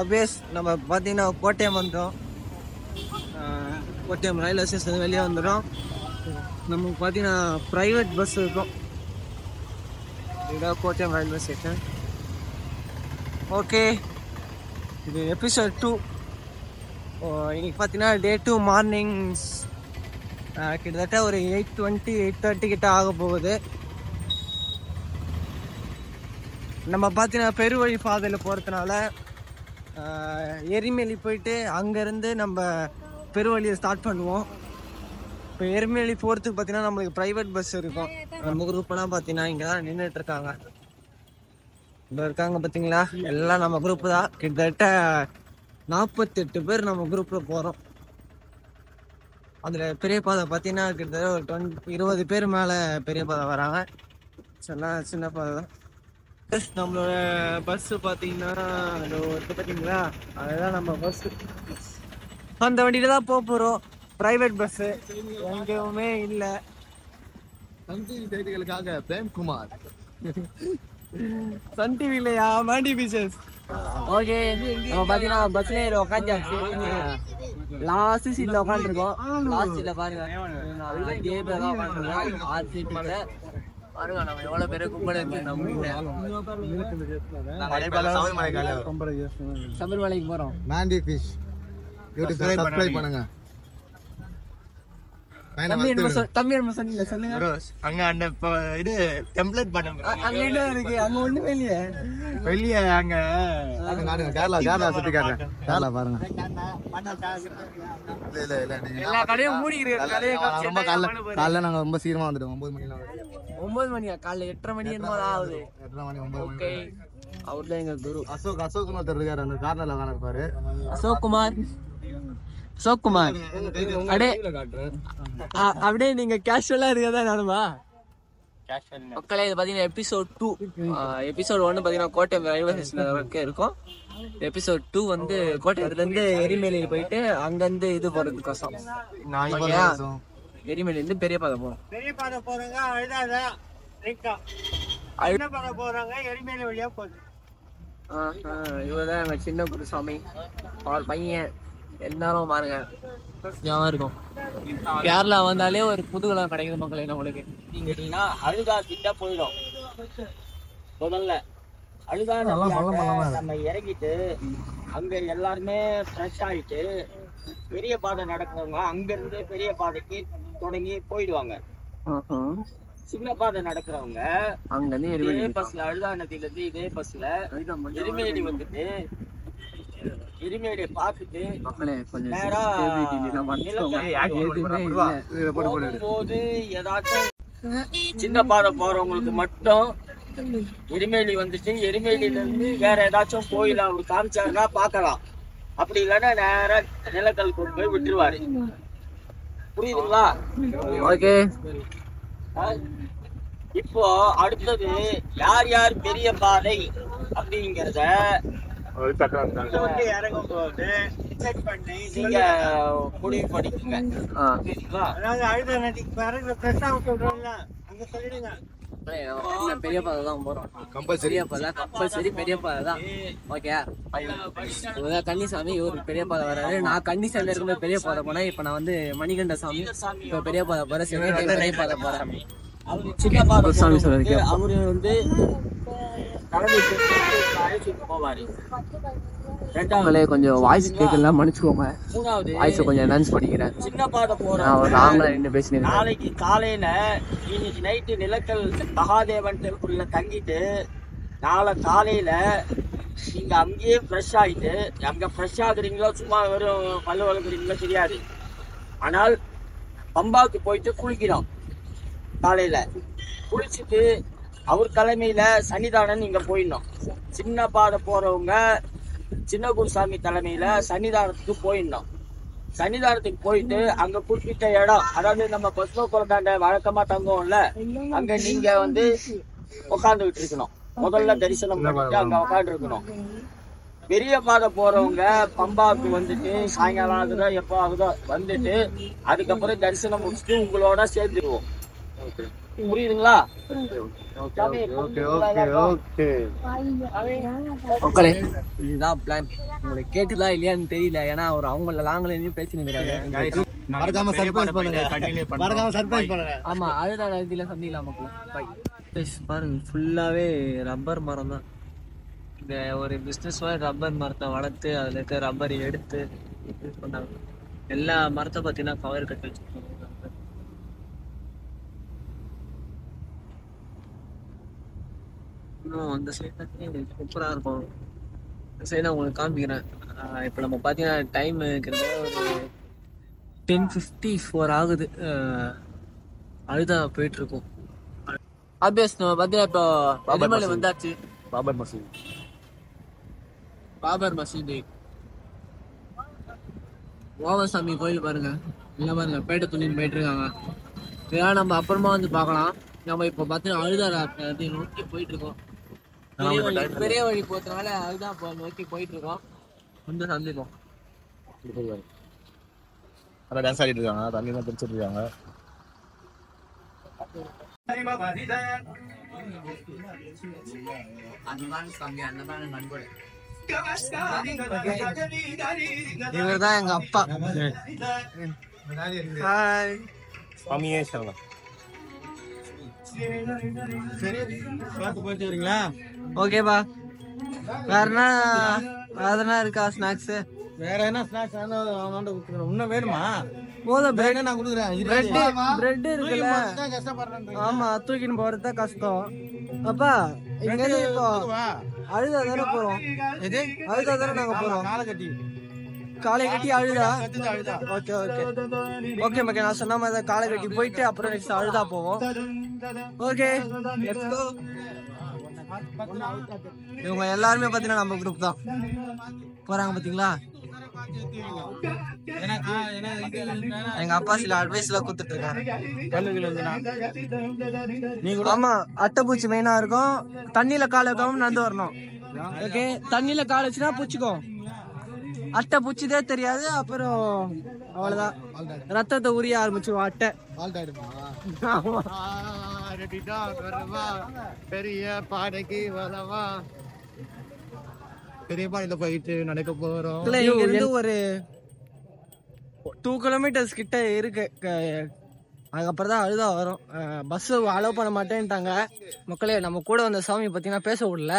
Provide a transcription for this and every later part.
அபேஸ் நம்ம பார்த்தீங்கன்னா கோட்டயம் வந்துடும். கோட்டயம் ரயில்வே ஸ்டேஷன் வெளியே வந்துடும். நமக்கு பார்த்தீங்கன்னா ப்ரைவேட் பஸ் இருக்கும். இதுதான் கோட்டயம் ரயில்வே ஸ்டேஷன். ஓகே, இது எபிசோட் 2. இன்னைக்கு பார்த்தீங்கன்னா டே 2 மார்னிங்ஸ் கிட்டத்தட்ட ஒரு 8:20 8:30 கிட்ட ஆக போகுது. நம்ம பார்த்தீங்கன்னா பெருவழி பாதையில் போகிறதுனால எரிமேலி போயிட்டு அங்கேருந்து நம்ம பெருவழியை ஸ்டார்ட் பண்ணுவோம். இப்போ எரிமேலி போகிறதுக்கு பார்த்தீங்கன்னா நம்மளுக்கு ப்ரைவேட் பஸ் இருக்கும். நம்ம குரூப்லாம் பார்த்தீங்கன்னா இங்கே தான் நின்றுட்டுருக்காங்க. இப்போ இருக்காங்க பார்த்தீங்களா, எல்லாம் நம்ம குரூப்பு தான். கிட்டத்தட்ட 48 பேர் நம்ம குரூப்பில் போகிறோம். அதில் பெரிய பாதை பார்த்தீங்கன்னா கிட்டத்தட்ட ஒரு 20 பேர் மேலே பெரிய பாதை வராங்க. சொன்னால் சின்ன பாதை தான். நம்மளோட பஸ்ஸு பார்த்தீங்கன்னா பார்த்தீங்களா, அதுதான் நம்ம பஸ்ஸு. அந்த வண்டியில தான் போக போகிறோம். ப்ரைவேட் பஸ்ஸு எங்கேயுமே இல்லை. சன் டிவி செய்திகளுக்காக பிரேம்குமார். சன் டிவி இல்லையா, மாண்டி பீச்சஸ். ஓகே, நம்ம பார்த்தீங்கன்னா பஸ்ஸில் உட்காந்தாச்சு. லாஸ்ட் சீட்டில் உட்காந்துருக்கோம். லாஸ்ட் சீட்டில் பாருங்க, அதே பேர் தான் உட்காந்துருக்கோம். 6 சீட்டில் பாருங்க. நம்ம எவ்வளோ பேர் கும்பல் இருக்கு. சபரிமலைக்கு போகிறோம். மாண்டி ஃபிஷ் யூடியூப் சப்ஸ்கிரைப் பண்ணுங்க. தம்பி என்ன சொன்னீங்க சொல்லுங்க. அங்க அந்த இது டெம்ப்ளேட் பண்ண அங்க என்ன இருக்கு? அங்க ஒண்ணுமே இல்லையே. வெளியே அங்க கேரளா சுத்தி காட்டுறேன். கேரளா பாருங்க. எல்லா கடையும் மூடி இருக்கு. ரொம்ப காலைல நாங்க ரொம்ப சீக்கிரமா வந்துட்டோம். 9 மணி. 9 மணியா? காலைல 8:30 மணி என்னமோ ஆகுது. 8:30 மணி 9 மணி. ஓகே, அவர்தான் எங்க குரு. அசோக் குமார் இருக்காரு. அந்த கார்னர்ல உட்கார்ந்திருப்பாரு. அசோக் குமார் அடே அப்படியே நீங்க கேஷுவலா இருக்கதா நானுமா. மக்களே, இது பாத்தீங்கன்னா எபிசோட் 2. எபிசோட் 1 பாத்தீங்கன்னா கோட்டயம் ரயில்வே ஸ்டேஷன் வரைக்கும் இருக்கும். எபிசோட் 2 வந்து கோட்டயத்துல இருந்து எரிமேலியில போயிட்டு அங்கிருந்து இது போறது கஷ்டம். எரிமேலில இருந்து பெரிய பாதை போறோம். பெரிய பாதை போறவங்க அழுதாத போறாங்க. எரிமேலி வழியா போகுது. இவர்தான் எங்க சின்ன குருசாமி. அவர் பையன் எல்லாரும் பாருங்க இருக்கும். கேரளா வந்தாலே ஒரு புதுகலம் கிடைக்குது மக்களே. நம்மளுக்கு நீங்க கேட்டீங்கன்னா அழுதா திட்டா போயிடும். முதல்ல அழுதா நம்ம இறங்கிட்டு அங்க எல்லாருமே ஃப்ரெஷ் ஆயிட்டு பெரிய பாதை நடக்கிறவங்க அங்க இருந்து பெரிய பாதைக்கு தொடங்கி போயிடுவாங்க. சின்ன பாதை நடக்கிறவங்க அங்க இருந்து இதே பஸ்ல அழுதா நதியில இருந்து இதே பஸ்ல எரிமேலி வந்துட்டு எரிமேலியை பார்த்துட்டு போது ஏதாச்சும் சின்ன பாதை போறவங்களுக்கு மட்டும் எரிமேலி வந்துட்டு எரிமேலியில இருந்து வேற ஏதாச்சும் கோயில் அவரு காமிச்சாருன்னா பாக்கலாம். அப்படி இல்லைன்னா நேரா நிலக்கல் கொண்டு போய் விட்டுருவாரு. புரியுதுங்களா? ஓகே, இப்போ அடுத்தது யார் யார் பெரிய பாதை அப்படிங்கிறத இறங்கும் போது நீங்க முடிவு பண்ணிக்கோங்க. அழுத நதிக்கு பிறகு அங்க சொல்லிடுங்க. பெரிய பாதை தான் போறோம். கம்பல்சரி பெரிய பாதை தான். ஓகே, கன்னிசாமி இவரு பெரிய பாதை வர்றாரு. நான் கன்னிசாமில இருக்கும்போது பெரிய பாதை போனேன். இப்ப நான் வந்து மணிகண்ட சாமி இப்ப பெரிய பாதை போறேன். பெரிய பாதை போறேன். சின்ன பாதை சாமி சொல்லிருக்கு. அவரு வந்து போவாரு. ரெண்டாவது கொஞ்சம் வாய்ஸ் கேட்கலாம், மன்னிச்சுக்கோங்க. மூணாவது வாய்ஸ் கொஞ்சம் என்ஹான்ஸ் பண்ணிக்கிறேன். சின்ன பாதை போறேன். நாளைக்கு காலையில இன்னைக்கு நைட்டு நிலக்கல் மகாதேவன் டெம்பிள்ல தங்கிட்டு நாளை காலையில நீங்க அங்கேயே ஃப்ரெஷ் ஆகிட்டு, அங்க ஃப்ரெஷ் ஆகுறீங்களோ சும்மா வெறும் பல்லு வளர்க்குறீங்களோ தெரியாது. ஆனால் பம்பாவுக்கு போயிட்டு குளிக்கிறோம். காலையில குளிச்சுட்டு அவர் தலைமையில சன்னிதானம் நீங்க போயிடணும். சின்ன பாதை போறவங்க சின்ன குருசாமி தலைமையில சன்னிதானத்துக்கு போயிடணும். சன்னிதானத்துக்கு போயிட்டு அங்க குறிப்பிட்ட இடம், அதாவது நம்ம பஸ்ம குளத்தாண்ட வழக்கமா தங்குவோம்ல, அங்க நீங்க வந்து உட்காந்துக்கிட்டு இருக்கணும். முதல்ல தரிசனம் பண்ணிட்டு அங்க உட்காந்து இருக்கணும். பெரிய பாதை போறவங்க பம்பாவுக்கு வந்துட்டு சாயங்காலம் ஆகுதோ எப்போ ஆகுதோ வந்துட்டு அதுக்கப்புறம் தரிசனம் முடிச்சுட்டு உங்களோட சேர்ந்துருவோம். புரியுதுங்களா? இதுதான் பிளான். உங்களுக்கு கேட்டுதா இல்லையான்னு தெரியல, ஏன்னா அவர் அவங்கள லாங்கிலேருந்து பேசினுங்கிறாங்க. மறக்காம சர்ப்ரைஸ் பண்ணுங்க. ஆமா, அடுத்த இடத்துல சந்திக்கலாம் மக்கள். பாருங்க, ஃபுல்லாவே ரப்பர் மரம் தான். இந்த ஒரு பிஸ்னஸ் மாதிரி ரப்பர் மரத்தை வளர்த்து அதுல இருக்க ரப்பரை எடுத்து இது பண்ணாங்க. எல்லா மரத்தை பார்த்தீங்கன்னா கவர் கட்டி வச்சிருக்காங்க. இன்னும் அந்த சைடு சூப்பரா இருக்கும். இந்த சைடு நான் உங்களுக்கு காமிக்கிறேன். இப்போ நம்ம பார்த்தீங்கன்னா டைம் கிட்டத்தட்ட ஒரு 10:54 ஆகுது. அழுதா போயிட்டு இருக்கோம். ஆப்வியஸ் நம்ம பார்த்தீங்கன்னா இப்போ எரிமலை வந்தாச்சு. பாபர் மசீது, ஓவசாமி கோயில் பாருங்க. இல்லை பாருங்க, பேட்டை துணின்னு போயிட்டு இருக்காங்க. இதெல்லாம் நம்ம அப்புறமா வந்து பார்க்கலாம். நம்ம இப்போ பார்த்தீங்கன்னா அழுதா நோக்கி போயிட்டு இருக்கோம். பெரிய வழி போறதுனால அதுதான் நோக்கி போயிட்டு இருக்கோம். வந்து சந்திப்போம். டான்ஸ் ஆடிட்டு இருக்காங்க, தண்ணி தான் பிடிச்சிட்டு இருக்காங்க. இவர்தான் எங்க அப்பா. ஓகேப்பா, வேற என்ன இருக்கா ஸ்நாக்ஸ்? வேற என்ன ஸ்நாக்ஸ் இன்னும் வேணுமா? போதும், நான் கொடுக்குறேன். பிரெட் இருக்குல்ல. ஆமா, தூக்கின்னு போறது கஷ்டம். அப்பா இங்க இப்போ அழுதா தானே போறோம். அழுதா தானே நாங்க போறோம். காலை கட்டி அழுதா. ஓகே ஓகே ஓகே மக்கள், நான் சொன்ன மாதிரி காலை கட்டி போயிட்டு அப்புறம் நெக்ஸ்ட் அழுதா போவோம். ஓகே, இவங்க எல்லாருமே பாத்தீங்கன்னா நம்ம குரூப் தான் போறாங்க. பாத்தீங்களா, எங்க அப்பா சில அட்வைஸ் எல்லாம் கொடுத்துட்டு இருக்காரு. ஆமா, அட்டைப்பூச்சி மெயினா இருக்கும். தண்ணியில கால வைக்காம நடந்து வரணும். ஓகே, தண்ணியில கால வச்சுனா பூச்சிக்கும். அட்டை பூச்சிதே தெரியாது. அப்புறம் அவ்வளவுதான், ரத்தத்தை உரிய ஆரம்பிச்சிருவோம் அட்டை. பெரிய பாடைக்கு வரவா, பெரிய பாடையில போயிட்டு நடக்க போறோம். இங்க இருந்து ஒரு 2 கிலோமீட்டர்ஸ் கிட்ட இருக்கு. அதுக்கப்புறம் தான் அழுதா வரும். பஸ் அலோவ் பண்ண மாட்டேன்ட்டாங்க. மக்களே, நம்ம கூட வந்த சாமி பார்த்தீங்கன்னா பேச விடல.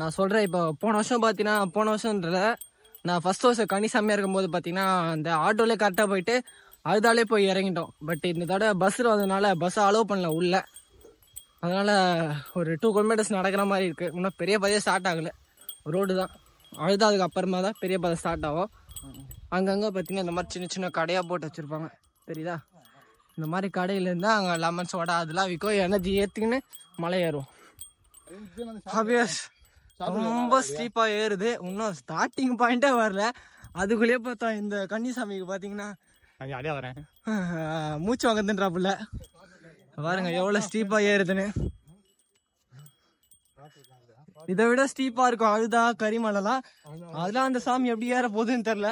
நான் சொல்றேன், இப்போ போன வருஷம்ன்றத நான் ஃபர்ஸ்ட் வருஷம் கனிசாமியா இருக்கும்போது பார்த்தீங்கன்னா அந்த ஆட்டோலே கரெக்டாக போயிட்டு அழுதாலே போய் இறங்கிட்டோம். பட் இந்த தடவை பஸ்ஸில் வந்ததுனால பஸ்ஸை அலோவ் பண்ணல உள்ள. அதனால ஒரு 2 கிலோமீட்டர்ஸ் நடக்கிற மாதிரி இருக்கு. இன்னும் பெரிய பாதையே ஸ்டார்ட் ஆகலை, ரோடு தான். அழுதாதுக்கு அப்புறமா தான் பெரிய பாதை ஸ்டார்ட் ஆகும். அங்கங்கே பார்த்தீங்கன்னா இந்த மாதிரி சின்ன சின்ன கடையாக போட்டு வச்சுருப்பாங்க, தெரியுதா? இந்த மாதிரி கடையில் இருந்தால் அங்கே லெமன் சோடா அதெல்லாம் விற்கும். எனர்ஜி ஏற்றுக்குன்னு மலை ஏறுவோம். ஆப்வியஸ் ரொம்ப ஸ்டீப்பாக ஏறுது. இன்னும் ஸ்டார்டிங் பாயிண்டே வரல, அதுக்குள்ளேயே பார்த்தா இந்த கன்னிசாமிக்கு பார்த்தீங்கன்னா மூச்சு வாங்குதுன்றாப்புல. பாருங்க எவ்வளோ ஸ்டீப்பாக ஏறுதுன்னு. இதை விட ஸ்டீப்பா இருக்கும் அழுதா, கரிமலைலாம். அதெல்லாம் அந்த சாமி எப்படி ஏற போகுதுன்னு தெரியல.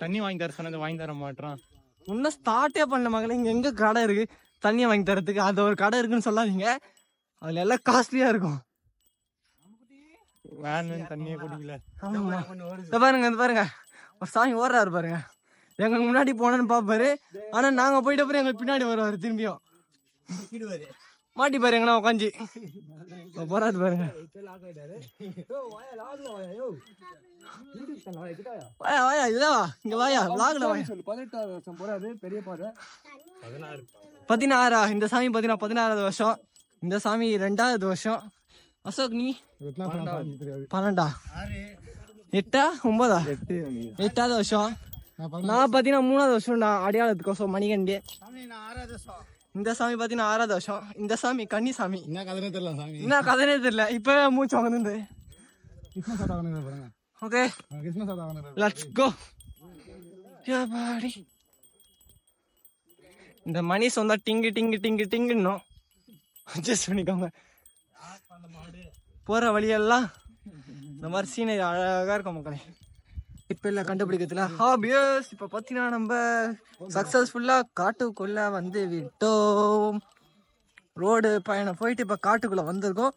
தண்ணி வாங்கி தர சொன்னது வாங்கி தர மாட்டான். இன்னும் ஸ்டார்ட்டே பண்ணல மகளே. இங்க எங்க கடை இருக்கு தண்ணியை வாங்கி தரத்துக்கு? அது ஒரு கடை இருக்குன்னு சொல்லாதீங்க, அதுல எல்லாம் காஸ்ட்லியா இருக்கும். தண்ணியே குடிக்கல. பாருங்க ஒரு சாமி ஓடுறாரு பாருங்க. எங்க முன்னாடி போனேன்னு பாப்பாரு, ஆனா நாங்க போயிட்ட அப்புறம் எங்களுக்கு பின்னாடி வருவாரு. திரும்பியும் மாட்டி பாரு எங்கன்னா உட்காந்து போறாரு பாருங்க. வாயா இதுதான் இங்க வாயா விளாகுல வாயா. 18வது வருஷம் போறாரு, பெரிய பாதை 16. இந்த சாமி பாத்தீங்கன்னா 16வது வருஷம். இந்த சாமி 2வது வருஷம். அசோக் நீ 12, 8, 9, 8வது வருஷம். நான் பாத்தீங்கன்னா 3வது வருஷம் அடையாளத்துக்கோசம் மணிகண்டி. இந்த சாமி பாத்தீங்கன்னா 6வது வருஷம். இந்த சாமி கன்னிசாமி. என்ன கதனே தெரியல, இப்பவே மூச்சு வாங்குது. Okay let's go. இந்த மணி சொந்தா டிங்கு டிங்கு டிங்கு டிங்குன்னு அட்ஜஸ்ட் பண்ணிக்கோங்க. போற வழியெல்லாம் இந்த மாதிரி சீனரி அழகாக இருக்கும் மக்களே. இப்போ இல்லை கண்டுபிடிக்கிறதுல ஹாபியஸ். இப்போ பார்த்தீங்கன்னா நம்ம சக்ஸஸ்ஃபுல்லாக காட்டுக்குள்ளே வந்து விட்டோம். ரோடு பயணம் போயிட்டு இப்போ காட்டுக்குள்ளே வந்திருக்கோம்.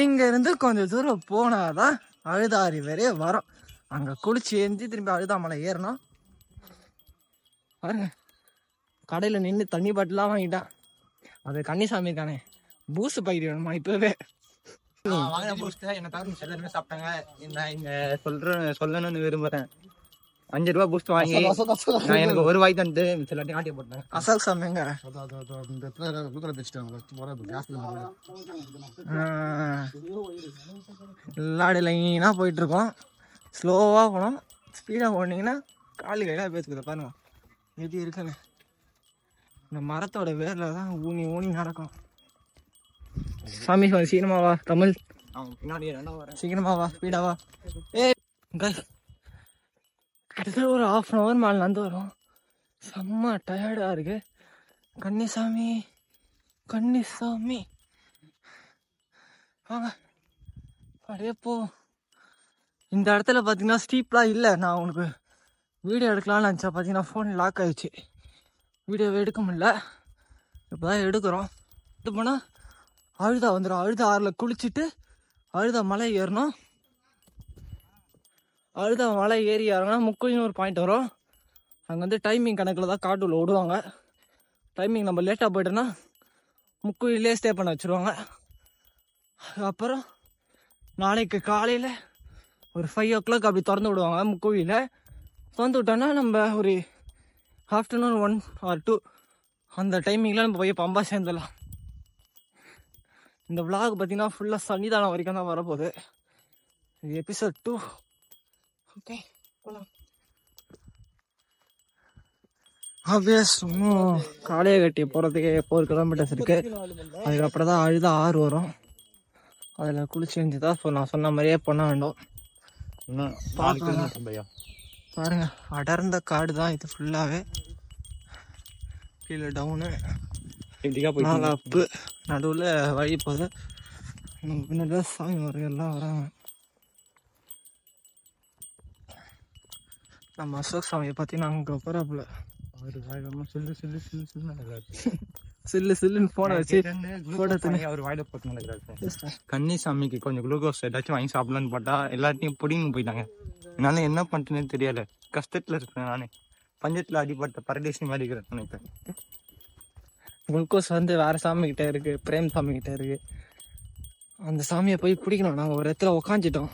இங்கேருந்து கொஞ்சம் தூரம் போனால் தான் அழுதாரி வரையே வரோம். அங்கே குளிச்சு ஏஞ்சி திரும்பி அழுதாமலை ஏறணும். பாருங்க, கடையில் நின்று தண்ணி பாட்டிலாம் வாங்கிட்டான். அது கன்னிசாமி இருக்கானே, பூஸ்ட் பாக்கெட் வேணுமா இப்போவே? என்ன தவிர எல்லாருமே சாப்பிட்டாங்க. நான் இங்கே சொல்லணும்னு விரும்புகிறேன். 5 ரூபா பூஸ்ட் வாங்கி நான் எனக்கு ஒரு வாய் தந்து எல்லாத்தையும் ஆட்டி போட்டேன். அசல் சாமிங்க எல்லாடி லைனாக போயிட்டுருக்கோம். ஸ்லோவாக போனோம். ஸ்பீடாக போனீங்கன்னா காலு கையில பேசுக்குது. பாருங்க எப்படி இருக்குன்னு. இந்த மரத்தோட வேரில் தான் ஊனி ஊனி நடக்கும். சாமி சீக்கிரமாவா தமிழ், பின்னாடி சீக்கிரமாவா ஸ்பீடாவா. கிட்டத்தட்ட ஒரு 1/2 hour மேலே நடந்து வரும். செம்ம டயர்டாக இருக்கு. கன்னிசாமி கன்னிசாமி வாங்க அப்படியே போ. இந்த இடத்துல பார்த்தீங்கன்னா ஸ்டீப்லாம் இல்லை. நான் உனக்கு வீடியோ எடுக்கலாம்னு நினச்சா பார்த்தீங்கன்னா ஃபோன் லாக் ஆகிடுச்சு. வீடியோவை எடுக்க முடியல. இப்போ தான் எடுக்கிறோம். இது போனால் அழுதா வந்துடும். அழுதா ஆறில் குளிச்சுட்டு அழுதா மலை ஏறணும். அழுதா மலை ஏறி இறங்கினா முக்குழின்னு ஒரு பாயிண்ட் வரும். அங்கே வந்து டைமிங் கணக்கில் தான் காட்டுள்ள விடுவாங்க. டைமிங் நம்ம லேட்டாக போய்ட்டோன்னா முக்குழிலே ஸ்டே பண்ண வச்சுருவாங்க. அதுக்கப்புறம் நாளைக்கு காலையில் ஒரு 5 o'clock அப்படி திறந்து விடுவாங்க. முக்குழியில் திறந்து விட்டோன்னா நம்ம ஒரு ஆஃப்டர்நூன் 1 or 2 அந்த டைமிங்கில் நம்ம போய் பம்பா சேர்ந்துடலாம். இந்த விளாக் பார்த்தீங்கன்னா ஃபுல்லாக சன்னிதானம் வரைக்கும் தான் வரப்போகுது. இது எபிசோட் 2. ஓகே போகலாம். ஆப்வியஸ் இன்னும் காளையை கட்டி போகிறதுக்கு 4 kilometers இருக்குது. அதுக்கப்புறம் தான் அழுதா ஆறு வரும். அதில் குளிச்சு செஞ்சு தான் நான் சொன்ன மாதிரியே பண்ண வேண்டும். பாருங்க, அடர்ந்த காடு தான் இது ஃபுல்லாகவே. கீழே டவுனு, மேலே அப்பு, நடுவில் வழி போகுது. நம்ம பின்னாடி சாமி எல்லாம் வராங்க. நம்ம அசோக் சாமியை பார்த்தீங்கன்னா அங்கே போகிறாப்புல சில்லு சில்லுன்னு போனை வச்சு அவர் வாயில போட்டு நடக்கிறாரு. கன்னிசாமிக்கு கொஞ்சம் குளுக்கோஸ் ஏதாச்சும் வாங்கி சாப்பிடலான்னு பார்த்தா எல்லாத்தையும் பிடின்னு போயிட்டாங்க. என்னால என்ன பண்ணுறேன்னு தெரியல. கஷ்டத்தில் இருக்கிறேன் நானே. பஞ்சத்தில் அடிப்பட்ட பரதேசி மாதிரி இருக்கிறேன் நினைப்பேன். குளுக்கோஸ் வந்து வேற சாமி கிட்ட இருக்கு, பிரேம் சாமி கிட்ட இருக்கு. அந்த சாமியை போய் பிடிக்கணும். நாங்கள் ஒரு இடத்துல உக்காந்துட்டோம்.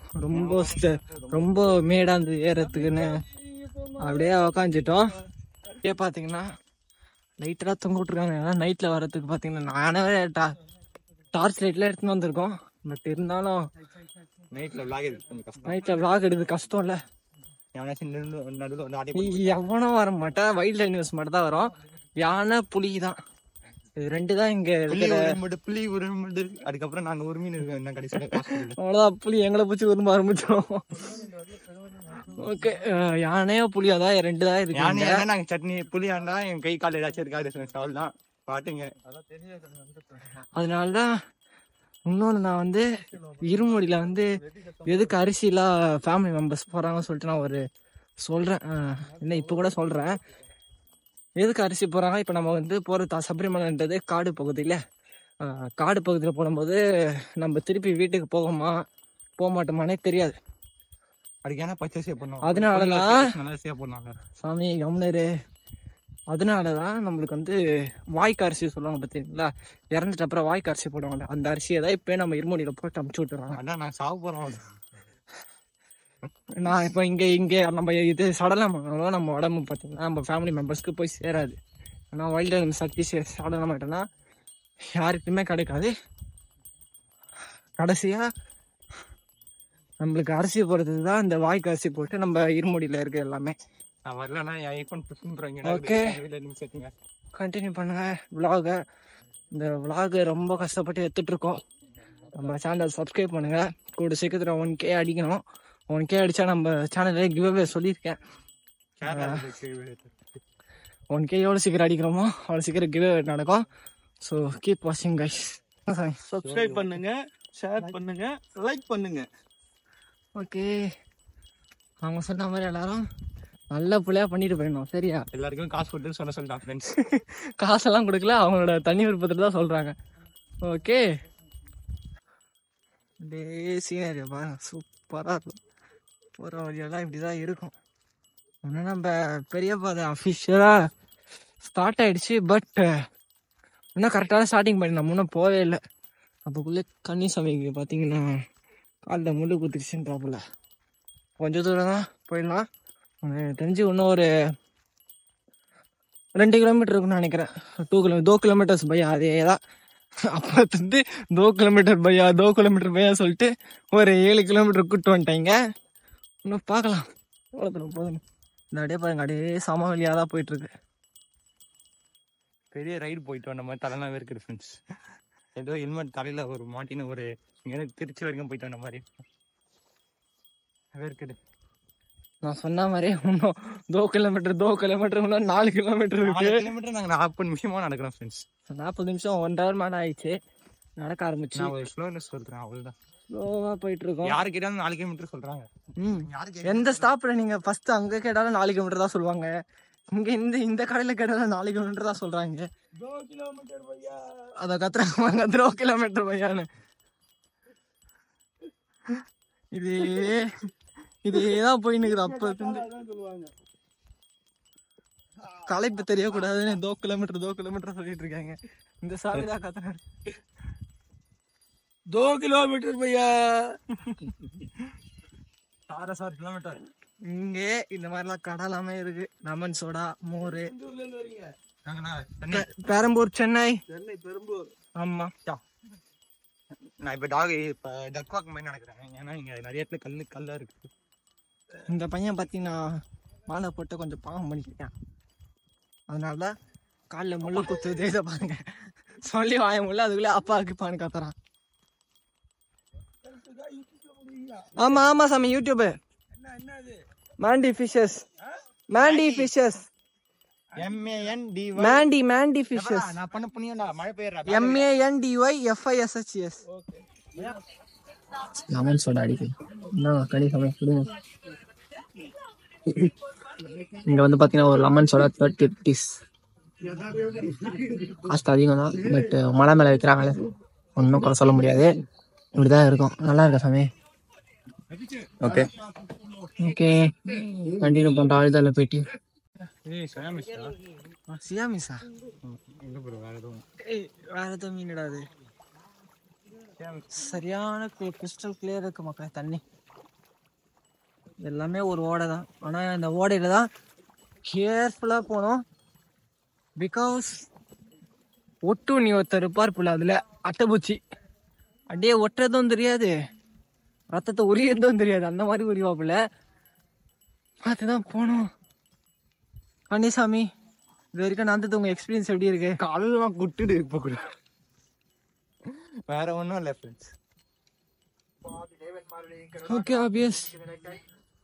ரொம்ப மேடாக இருந்து ஏறத்துக்குன்னு அப்படியே உக்காந்துட்டோம். அப்படியே பார்த்தீங்கன்னா லைட்டெல்லாம் தொங்க விட்ருக்காங்க. ஏன்னா நைட்டில் வர்றதுக்கு பார்த்தீங்கன்னா நானே டார்ச் லைட்லாம் எடுத்துன்னு வந்திருக்கோம். பட் இருந்தாலும் நைட்டில் விளாக் எடுக்கிறது கஷ்டம் இல்லை. எவனும் வர மாட்டேன். வைல்ட் லைஃப் நியூஸ் மட்டும் தான் வரும். யானை புலி தான், இது 2 தான் இங்கே புலி உருமுடு. அதுக்கப்புறம் நாங்கள் ஒரு மீன் இருக்கோம் கடைசியில். அவ்வளோதான், புலி எங்களை பிடிச்சி உரும்ப ஆரம்பிச்சோம். ஓகே, யானையோ புளியோ தான் 2 தான் இருக்கு. யானையா நாங்கள் சட்னி, புளியாண்டா என் கை கால் ஏதாச்சும் இருக்காது. அவள் தான் பாட்டுங்க. அதனாலதான் இன்னொன்று நான் வந்து இருமுடியில் வந்து எதுக்கு அரிசிலாம் ஃபேமிலி மெம்பர்ஸ் போகிறாங்கன்னு சொல்லிட்டு நான் ஒரு சொல்கிறேன். என்ன இப்போ கூட சொல்கிறேன். எதுக்கு அரிசி போகிறாங்க? இப்போ நம்ம வந்து போகிற சபரிமலைன்றது காடு பகுதியில். காடு பகுதியில் போடும்போது நம்ம திருப்பி வீட்டுக்கு போக மாட்டோமானே தெரியாது. அதுக்கு ஏன்னா பச்சை சேவ் பண்ணுவோம். அதனாலதான் சேவ் பண்ணுவாங்க சாமி கம்னரு. அதனால தான் நம்மளுக்கு வந்து வாய்க்கு அரிசி சொல்லுவாங்க பார்த்தீங்களா, இறந்துட்டு அப்புறம் வாய்க்கு அரிசி போடுவாங்க. அந்த அரிசியை தான் இப்போ நம்ம இருமுடியில் போட்டு அமுச்சு விட்டுருவாங்க. அதான் நான் சாவு போகிறோம். நான் இப்போ இங்கே நம்ம இது சடலம் நம்ம உடம்பு பார்த்தீங்கன்னா நம்ம ஃபேமிலி மெம்பர்ஸ்க்கு போய் சேராது. ஆனால் வைல்ட் லைஃப் சக்தி சடலம் ஆகிட்டோன்னா யாருக்குமே கிடைக்காது. கடைசியாக நம்மளுக்கு அரிசி போடுறது தான் இந்த வாய்க்கு அரிசி போட்டு நம்ம இருமுடியில் இருக்க எல்லாமே. ஓகே, கண்டினியூ பண்ணுங்க விலாகை. இந்த விலாகை ரொம்ப கஷ்டப்பட்டு எடுத்துட்டு இருக்கோம். நம்ம சேனல் சப்ஸ்கிரைப் பண்ணுங்க. கூட சீக்கிரத்தில் 1K அடிக்கணும். 1K அடிச்சா நம்ம சேனல்ல கிவ்அவே சொல்லியிருக்கேன். 1K எவ்வளோ சீக்கிரம் அடிக்கிறோமோ அவ்வளோ சீக்கிரம் கிவ்அவே நடக்கும். ஸோ கீப் வாட்சிங் கைஸ். சப்ஸ்கிரைப் பண்ணுங்க, ஷேர் பண்ணுங்க, லைக் பண்ணுங்க. ஓகே, அவங்க சொன்ன மாதிரி எல்லாரும் நல்ல பிள்ளையா பண்ணிட்டு போயிடணும். சரியா? எல்லாருக்கும் காசு கொடுத்து சொல்ல சொல்லிட்டான் ஃப்ரெண்ட்ஸ். காசெல்லாம் கொடுக்கல, அவங்களோட தனி விருப்பத்தில் தான் சொல்கிறாங்க. ஓகே, அப்படியே சீனரியா பாருங்க, சூப்பராக இருக்கும். போகிற வழியெல்லாம் இப்படி தான் இருக்கும். ஆனால் நம்ம பெரிய பாதை அஃபிஷியலாக ஸ்டார்ட் ஆகிடுச்சு. பட் இன்னும் கரெக்டான ஸ்டார்டிங் பண்ணி நம்ம இன்னும் போவே இல்லை. அப்போக்குள்ளே கன்னிசாமிக்கு பார்த்தீங்கன்னா காலில் முள்ளு குத்துச்சுன்றாப்புல. கொஞ்சம் தூரம் தான் போயிடலாம். எனக்கு தெரிஞ்சு இன்னும் ஒரு 2 கிலோமீட்டர் இருக்குன்னு நினைக்கிறேன். 2 கிலோமீட்டர்ஸ் பையா, அதே தான். அப்போ வந்து 2 கிலோமீட்டர் பையா சொல்லிட்டு ஒரு 7 கிலோமீட்டர் கூப்பிட்டு வந்துட்டாங்க. இன்னும் பார்க்கலாம் எவ்வளோ தூரம் போதும். இந்த அப்படியே பாருங்க, அப்படியே சமவெளியாக தான் போயிட்டுருக்கு. பெரிய ரைடு போயிட்டு வந்த மாதிரி தலைலாம் இருக்குது ஃப்ரெண்ட்ஸ். ஏதோ ஹெல்மெட் தலையில் ஒரு மாட்டின்னு ஒரு இங்கே திருச்சி வரைக்கும் போயிட்டு வந்த மாதிரி இருக்குது. நான் சொன்ன மாதிரி இன்னும் 2 கிலோமீட்டர் இன்னும் 4 கிலோமீட்டர் இருக்கு. 4 கிலோமீட்டர் நாங்கள் 40 நிமிஷமாக நடக்கிறோம் ஃப்ரெண்ட்ஸ். 40 நிமிஷம் 1 hour மேலே ஆயிடுச்சு நடக்க ஆரம்பிச்சு. நான் ஒரு ஸ்லோனஸ் சொல்கிறேன், அவ்வளோதான். ஸ்லோவாக போயிட்டு இருக்கோம். யாரு கேட்டாலும் 4 கிலோமீட்டர் சொல்கிறாங்க. எந்த ஸ்டாப்பில் நீங்கள் ஃபஸ்ட்டு அங்கே கேட்டாலும் 4 கிலோமீட்டர் தான் சொல்லுவாங்க. இங்கே இந்த கடையில் கேட்டாலும் 4 கிலோமீட்டர் தான் சொல்கிறாங்க. 2 கிலோமீட்டர் பையா அதை கத்துறாங்க, 2 கிலோமீட்டர் பையான்னு. இதேதான் போயின்னு இருக்குது. அப்போ சொல்லுவாங்க களைப்பு தெரியக்கூடாதுன்னு 2 கிலோமீட்டர் சொல்லிட்டு இருக்காங்க. இந்த சாமி தான் கத்துறாரு, 2 கிலோமீட்டர் பையா. 6 கிலோமீட்டர். இங்கே இந்த மாதிரிலாம் கடை எல்லாமே இருக்கு. லெமன் சோடா, மோர். பெரம்பூர், சென்னை. பெரம்பூர். ஆமா, நான் இப்போ டக்வாக் மாதிரி நடக்கிறேன். ஏன்னா இங்கே நிறைய இடத்துல கல்லாக இருக்குது. இந்த பையன் பார்த்தீங்கன்னா மாலை போட்டு கொஞ்சம் பாவம் பண்ணிக்கிட்டான். அதனால தான் காலில் முள்ளு குத்துதே. இதை பாருங்க, சொல்லி வாய முள்ள அதுக்குள்ளே அப்பாவுக்கு பான்னு கத்துறான். ஆமா சாமி, யூடியூபு மாண்டி ஃபிஷஸ். மாண்டி ஃபிஷஸ். நான் பண்ண புண்ணியம்டா, மழை பெய்யறா. MANDYFISHS. லெமன் சோடா அடிக்கு. கடை சமையல் கொடுங்க. இங்கே வந்து பார்த்தீங்கன்னா ஒரு லெமன் சோடா 30 rupees. காஸ்ட் அதிகம் தான், பட் மலை மேலே வைக்கிறாங்களே, ஒன்றும் குறை சொல்ல முடியாது. இப்படி தான் இருக்கும். நல்லா இருக்கா சாமி? ஓகே, கண்டினியூ பண்ணுற ஆழ்தால போயிட்டு. சியாமிஸா? வேற எதுவும் மீன்டா அது. சரியான கிறிஸ்டல் கிளியர் இருக்கு மக்கள் தண்ணி. எல்லாமே ஒரு ஓடை தான். ஆனால் இந்த ஓடையில தான் கேர்ஃபுல்லாக போகணும். பிகாஸ் ஒட்டு நீ ஒருத்தர் இருப்பார் போல, அதில் அட்டைப்பூச்சி அப்படியே ஒட்டுறதும் தெரியாது, ரத்தத்தை உரியதும் தெரியாது, அந்த மாதிரி உரிவாப்புல. பார்த்துதான் போகணும். கன்னிசாமி, இது வரைக்கும் நான் உங்கள் எக்ஸ்பீரியன்ஸ் எப்படி இருக்கு? காலெல்லாம் குட்டுடு இப்போ கூட. வேற ஒன்றும் இல்லை ஃப்ரெண்ட்ஸ். ஓகே, ஆப்வியஸ்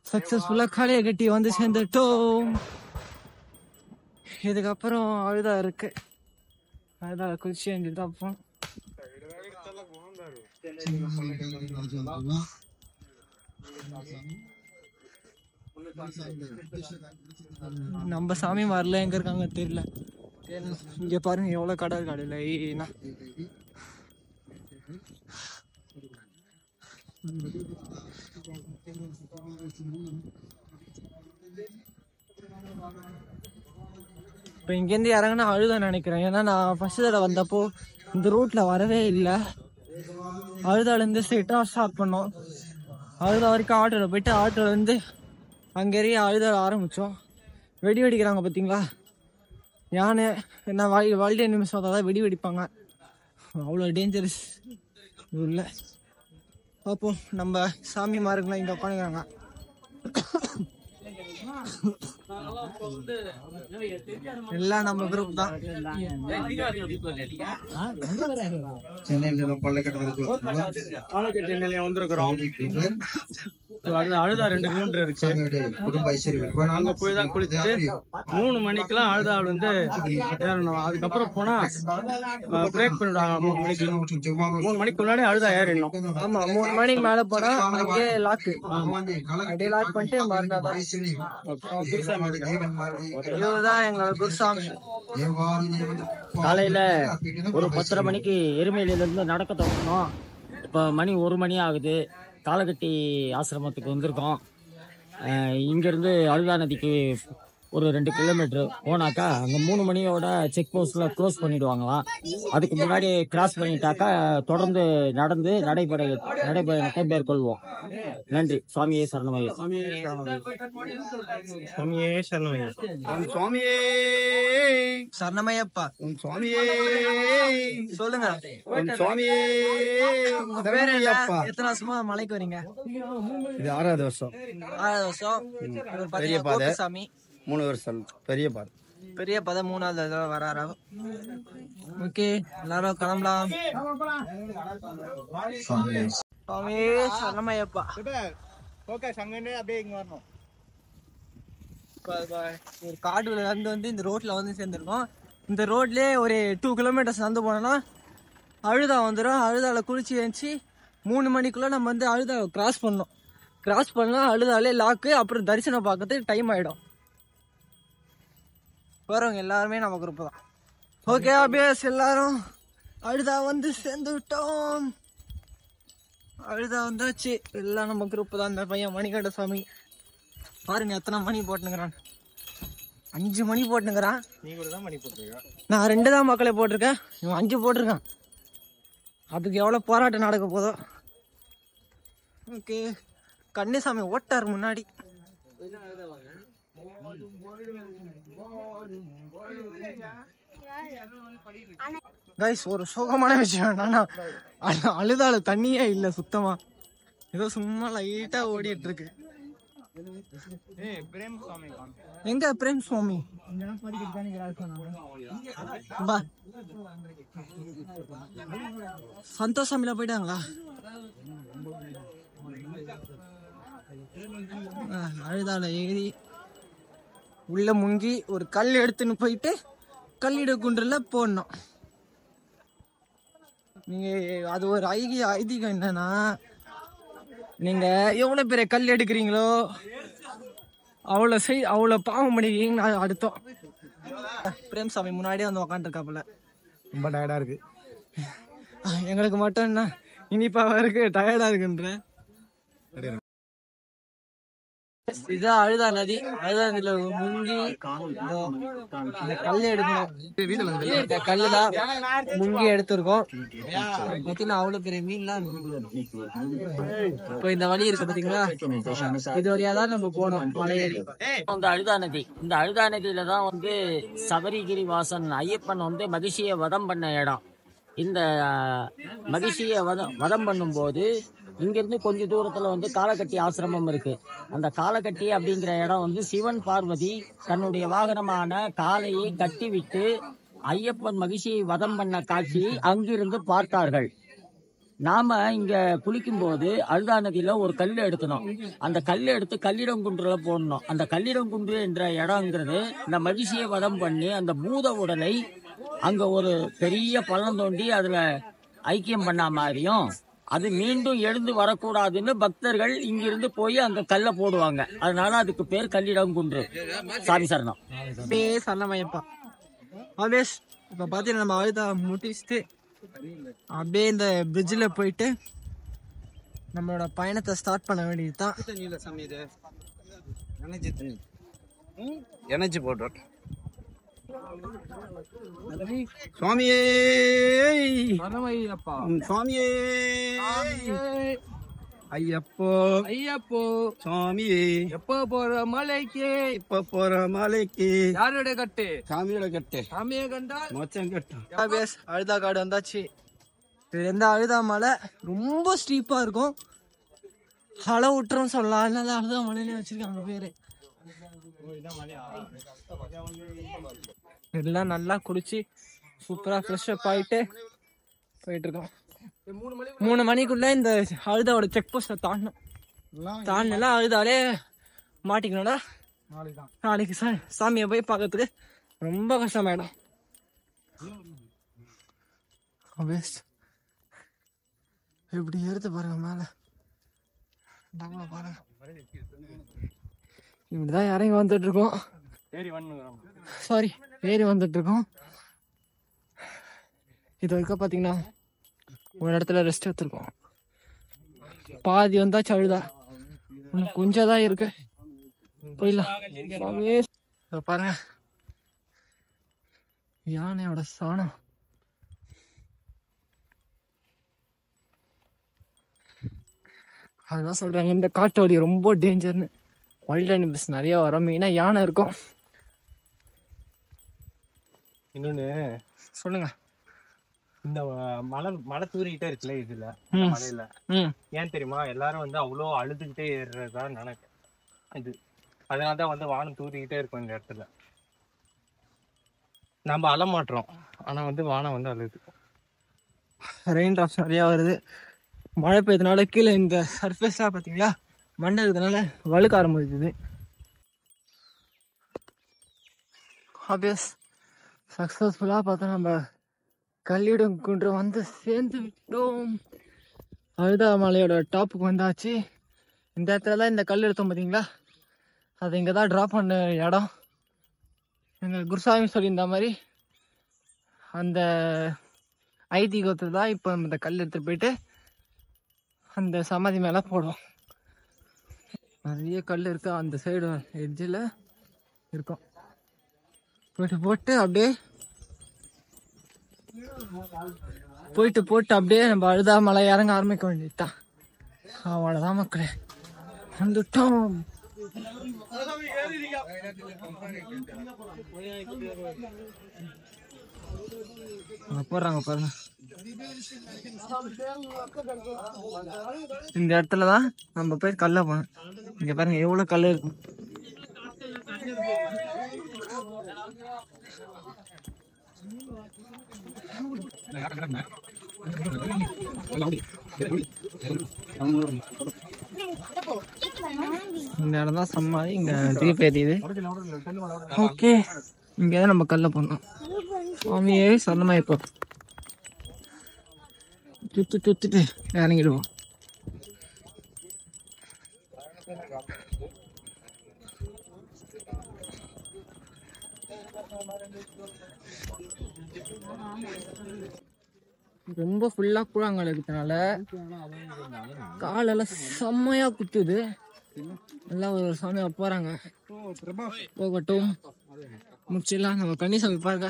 சக்ஸஸ்ஃபுல்லாக காலையை கட்டி வந்து சேர்ந்துட்டோம். இதுக்கப்புறம் அழுதா இருக்கு, அழுதா குளிச்சு எழுந்து தான் போகணும். நம்ம சாமி வரல, எங்க இருக்காங்க தெரியல. இங்க பாருங்க எவ்வளவு கடை இருக்கு கடையில. இப்போ இங்கேருந்து இறங்கினா அழுதான் நினைக்கிறேன். ஏன்னா நான் ஃபர்ஸ்ட் தடவை வந்தப்போ இந்த ரூட்ல வரவே இல்லை. அழுதாலேருந்து ஸ்ட்ரெயிட்டாக ஸ்டார்ட் பண்ணோம். அழுதா வரைக்கும் ஆட்டோவில் போயிட்டு ஆட்டோலேருந்து அங்கேயே அழுத ஆரம்பித்தோம். வெடி வெடிக்கிறாங்க பார்த்தீங்களா, யானை என்ன வாழ்க்கை நிமிஷம் தான் வெடி வெடிப்பாங்க. அவ்வளோ டேஞ்சரஸ் இல்லை. பார்ப்போம். நம்ம சாமி மாருங்களாம் இங்கே உட்காந்துக்கிறாங்க. எல்லாம் நம்ம குரூப் தான். அழுதா 2 கிலோமீட்டர் இருக்கு. அங்க போய் தான் குளிச்சுட்டு 3 மணிக்கெல்லாம் அழுதாவில் வந்து ஏறணும். அதுக்கப்புறம் போனா பிரேக் பண்ணிடுவாங்க. 3 மணிக்கு முன்னாடி அழுதா ஏறிடணும். ஆமா 3 மணிக்கு மேல போனா அங்கே லாக்கு அப்படியே லாக் பண்ணிட்டு மறுநாள் இதுதான் எங்களோட குருசாமி. காலையில ஒரு 10:30 மணிக்கு எருமையில இருந்து நடக்க தொடங்கணும். இப்போ மணி 1 மணி ஆகுது. காலகட்டி ஆசிரமத்துக்கு வந்திருக்கோம். இங்கேருந்து அழுதா நதிக்கு ஒரு 2 கிலோமீட்டர் போனாக்கா அங்கே 3 மணியோட செக் போஸ்ட்டில் க்ளோஸ் பண்ணிடுவாங்களாம். அதுக்கு முன்னாடி கிராஸ் பண்ணிட்டாக்கா தொடர்ந்து நடந்து நடைபயணத்தை மேற்கொள்வோம். நன்றி. சுவாமியே சரணமையா. சுவாமியே சரணமையா. சுவாமியே சரணமையப்பா. சுவாமியே சொல்லுங்க சுவாமியே எத்தனை வருஷமா மலைக்கு வரீங்க? இது 6வது வருஷம். 6வது வருஷம். பெரிய பாதை. சாமி 3 வருஷம் பெரிய பாதை. பெரிய பாதை 3வது தடவை வராரா? ஓகே எல்லாரும் கிளம்பலாம். சுவாமி சரணமையப்பா. அப்படியே இங்க வரணும். ஒரு காடுல வந்து இந்த ரோட்ல வந்து சேர்ந்துருக்கோம். இந்த ரோட்லயே ஒரு 2 கிலோமீட்டர்ஸ் நடந்து போனோம்னா அழுதா வந்துடும். அழுதால குளிச்சு எழுந்துச்சு 3 மணிக்குள்ள நம்ம வந்து அழுதாவை கிராஸ் பண்ணோம். கிராஸ் பண்ணா அழுதாலே லாக்கு. அப்புறம் தரிசனம் பார்க்கறதுக்கு டைம் ஆயிடும். வரவங்க எல்லாருமே நம்ம குரூப் தான். ஓகே அபியஸ் எல்லாரும் அழுதா வந்து சேர்ந்து விட்டோம். அழுதா வந்தாச்சு. எல்லாம் நம்ம குரூப் தான். இந்த பையன் மணிகண்ட சாமி பாருங்க எத்தனை மணி போட்டுங்கிறான். 5 மணி போட்டுங்கிறான். நீ கூட தான் மணி போட்டுருக்க. நான் 2 தான் மக்களை போட்டிருக்கேன். இவன் 5 போட்டிருக்கான். அதுக்கு எவ்வளோ போராட்டம் நடக்க போதோ. ஓகே கன்னிசாமி ஓட்டார் முன்னாடி. கைஸ் ஒரு சோகமான விஷயம் என்னன்னா அழுதால தண்ணியே இல்லை சுத்தமா. ஏதோ சும்மா லைட்டா ஓடிட்டு இருக்கு. எங்க பிரேம் சுவாமி? சந்தோஷமில்ல போயிட்டாங்களா? அழுதால ஏறி உள்ள முங்கி ஒரு கல் எடுத்துன்னு போயிட்டு கல்லிட குன்றுல போடணும். நீங்க அது ஒரு ஐதீகம் என்னன்னா, நீங்க எவ்வளவு பெரிய கல் எடுக்கிறீங்களோ அவ்வளோ பாவம் பண்ணிக்கிறீங்கன்னு அடுத்தோம். பிரேம் சாமி முன்னாடியே வந்து உக்காந்துருக்காப்புல. ரொம்ப டயர்டா இருக்கு. எங்களுக்கு மட்டும் என்ன இனிப்பாவா இருக்கு, டயர்டா இருக்குன்ற. இதான் அழுதா நதி. அழுதா நதியில முங்கி இந்த கல் எடுக்கணும். கல்லுதான் முங்கி எடுத்திருக்கோம். பாத்தீங்கன்னா அவ்வளவு பெரிய மீன்லாம் இப்போ இந்த வழி இருக்கு பாத்தீங்களா? இது வழியாதான் நம்ம போனோம் மலையேறி. இந்த அழுதா நதியில தான் வந்து சபரிகிரி வாசன் ஐயப்பன் வந்து மகிழ்ச்சியை வதம் பண்ண இடம். இந்த மகிழ்ச்சியை வதம் பண்ணும்போது இங்கிருந்து கொஞ்ச தூரத்துல வந்து காலகட்டி ஆசிரமம் இருக்கு. அந்த காலகட்டி அப்படிங்கிற இடம் வந்து சிவன் பார்வதி தன்னுடைய வாகனமான காளையை கட்டி விட்டு ஐயப்பன் மகிழ்ச்சியை வதம் பண்ண காட்சி அங்கிருந்து பார்த்தார்கள். நாம இங்க குளிக்கும் போது அழுதா நதியில ஒரு கல் எடுத்தணும். அந்த கல் எடுத்து கல்லிடங்குன்றுல போடணும். அந்த கல்லிடங்குன்று என்ற இடம்ங்கிறது இந்த மகிழ்ச்சியை வதம் பண்ணி அந்த பூத உடலை அங்க ஒரு பெரிய பள்ளம் தோண்டி அதுல ஐக்கியம் பண்ண மாதிரியும், அது மீண்டும் எழுந்து வரக்கூடாதுன்னு பக்தர்கள் இங்கிருந்து போய் அங்க கல்ல போடுவாங்க. அதனால அதுக்கு பேர் கல்லிடங்குன்று. சாமி சரணம். சரணமையப்பா. ஆல்வேஸ் இப்ப பாத்தீங்கன்னா நம்ம அழுதா முடிச்சுட்டு அப்படியே இந்த பிரிட்ஜில் போயிட்டு நம்மளோட பயணத்தை ஸ்டார்ட் பண்ண வேண்டியதுதான். எனர்ஜி போட்டு சுவாமியே சுவாமியே ஐயப்போ ஐயப்போ சுவாமியே எப்போ போற மலைக்கு இப்ப போற மலைக்கு யாரோட கட்டு? சாமியோட கட்டு. சாமியை கண்டா மொச்சம் கட்டு. அழுதா காடு வந்தாச்சு. எந்த அழுதா மலை ரொம்ப ஸ்டீப்பா இருக்கும். அலை விட்டுரும் சொல்லலாம். அதனால அழுதா மலையிலே வச்சிருக்காங்க பேரு. எல்லாம் நல்லா குடிச்சு சூப்பரா ஃப்ரெஷ் அப் ஆயிட்டு போயிட்டு இருக்கோம். 3 மணிக்குள்ள இந்த அழுதாவோட செக் போஸ்ட தாண்டணும். தாண்டினா அழுதாலே மாட்டிக்கணும்டா. நாளைக்கு சாமியை போய் பார்க்கறதுக்கு ரொம்ப கஷ்டமாயிடும். எப்படி எடுத்து பாருங்க மேல பாருங்க. இப்படிதான் இறங்கி வந்துட்டு இருக்கோம். சாரி, ஏறி வந்துட்டு இருக்கோம். இது வரைக்கும் பாத்தீங்கன்னா ஒரு இடத்துல ரெஸ்ட் எடுத்துருக்கோம். பாதி வந்தாச்சு அழுதா, இன்னும் கொஞ்சம் தான் இருக்கு. போயிடலாம். பாருங்க யானையோட சாணம். அதுதான் சொல்றாங்க இந்த காட்டு வழி ரொம்ப டேஞ்சர்னு. வைல்ட் அனிமல்ஸ் நிறைய வரும், மெயினா யானை இருக்கும். இன்னொன்னு சொல்லுங்க. இந்த மலை தூரிக்கிட்டே இருக்குல்ல இதுல மலையில, ஏன் தெரியுமா எல்லாரும் வந்து அவ்வளோ அழுதுகிட்டே ஏறுறதா நினைக்கிறேன். இது அதனாலதான் வந்து வானம் தூரிக்கிட்டே இருக்கும் இந்த இடத்துல. நம்ம அழமாட்டோம், ஆனா வந்து வானம் வந்து அழுது. ரெயின் ட்ராப்ஸ் நிறையா வருது. மழை பெய்யறதுனால கீழே இந்த சர்ஃபேஸாக பார்த்தீங்களா மண்ணை இருக்கிறதுனால வழுக்க ஆரம்பிக்குது. ஆப்வியஸ் சக்ஸஸ்ஃபுல்லாக பார்த்தா நம்ம கல்லிடம் குன்று வந்து சேர்ந்து விட்டோம். அழுதா மலையோட டாப்புக்கு வந்தாச்சு. இந்த இடத்துல தான் இந்த கல் எடுத்தோம் பார்த்தீங்களா, அது இங்கே தான் ட்ராப் பண்ண இடம். எங்கள் குருசாமி சொல்லியிருந்த மாதிரி அந்த ஐதீகத்தில் தான் இப்போ இந்த கல் எடுத்துகிட்டு போயிட்டு அந்த சமாதி மேலே போடுவோம். நிறைய கல் இருக்கு அந்த சைடு எட்ஜில் இருக்கும். போட்டு அப்படியே போட்டு அப்படியே நம்ம அழுதா மலை இறங்க ஆரம்பிக்க வேண்டியதுதான். அவ்வளோதான் மக்களே, வந்துட்டோம். போடுறாங்க பாருங்க. இந்த இடத்துலதான் நம்ம போய் கல்ல போனோம். இங்க பாருங்க எவ்வளவு கல் இருக்கும். இந்த இடம் தான் சமாதி. இங்க ஜீப் ஏறியுது. ஓகே, இங்கதான் நம்ம கல்ல போனோம். சுவாமியே சொன்னமா இப்போ சுத்திட்டு இறங்கிடுவோம். ரொம்ப ஃபுல்லா கூழாங்கல் இருக்கிறதுனால காலெல்லாம் செம்மையா குத்துது. எல்லாம் ஒரு சாமியா போறாங்க. போகட்டும், முடிச்சிடலாம். நம்ம கன்னிசாமி பாருங்க